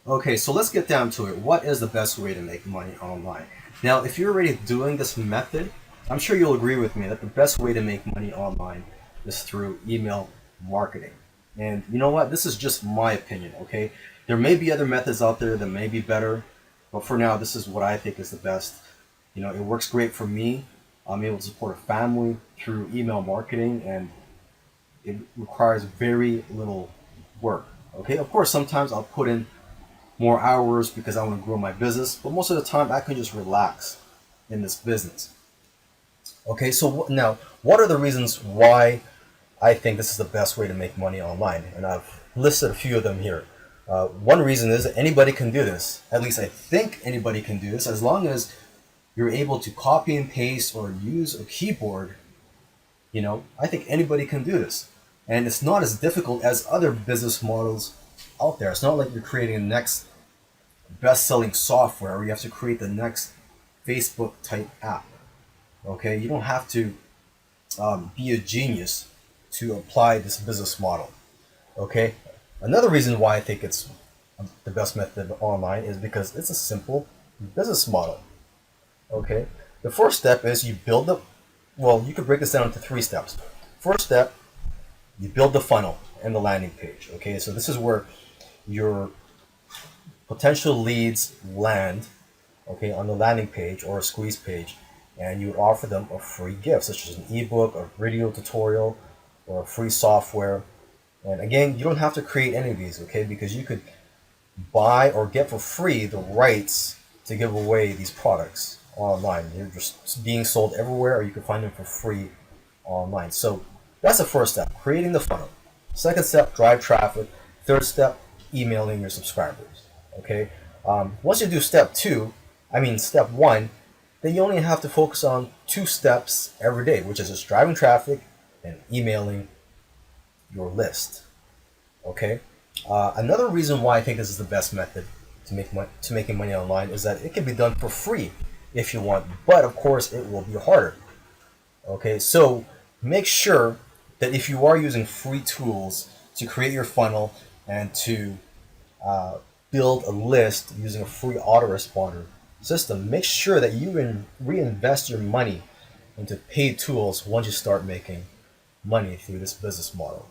Okay, so let's get down to it. What is the best way to make money online? Now, if you're already doing this method, I'm sure you'll agree with me that the best way to make money online is through email marketing. And you know what? This is just my opinion, okay? There may be other methods out there that may be better, but for now, this is what I think is the best. You know, it works great for me. I'm able to support a family through email marketing, and it requires very little work. Okay, of course, sometimes I'll put in more hours because I want to grow my business, but most of the time I can just relax in this business. Okay, so now, what are the reasons why I think this is the best way to make money online? And I've listed a few of them here. One reason is that anybody can do this. At least I think anybody can do this as long as you're able to copy and paste or use a keyboard. You know, I think anybody can do this. And it's not as difficult as other business models out there. It's not like you're creating the next best-selling software where you have to create the next Facebook type app. Okay, you don't have to be a genius to apply this business model. Okay, another reason why I think it's the best method online is because it's a simple business model. Okay, the first step is you build the, well, you could break this down into three steps. First step, you build the funnel and the landing page. Okay, so this is where your potential leads land, okay, on the landing page or a squeeze page, and you offer them a free gift, such as an ebook, a video tutorial, or a free software. And again, you don't have to create any of these, okay, because you could buy or get for free the rights to give away these products online. They're just being sold everywhere, or you can find them for free online. So that's the first step, creating the funnel. Second step, drive traffic. Third step, emailing your subscribers. Okay. Once you do step one, then you only have to focus on two steps every day, which is just driving traffic and emailing your list. Okay. Another reason why I think this is the best method to making money online is that it can be done for free if you want, but of course it will be harder. Okay, so make sure that if you are using free tools to create your funnel and to uh, build a list using a free autoresponder system, make sure that you reinvest your money into paid tools once you start making money through this business model.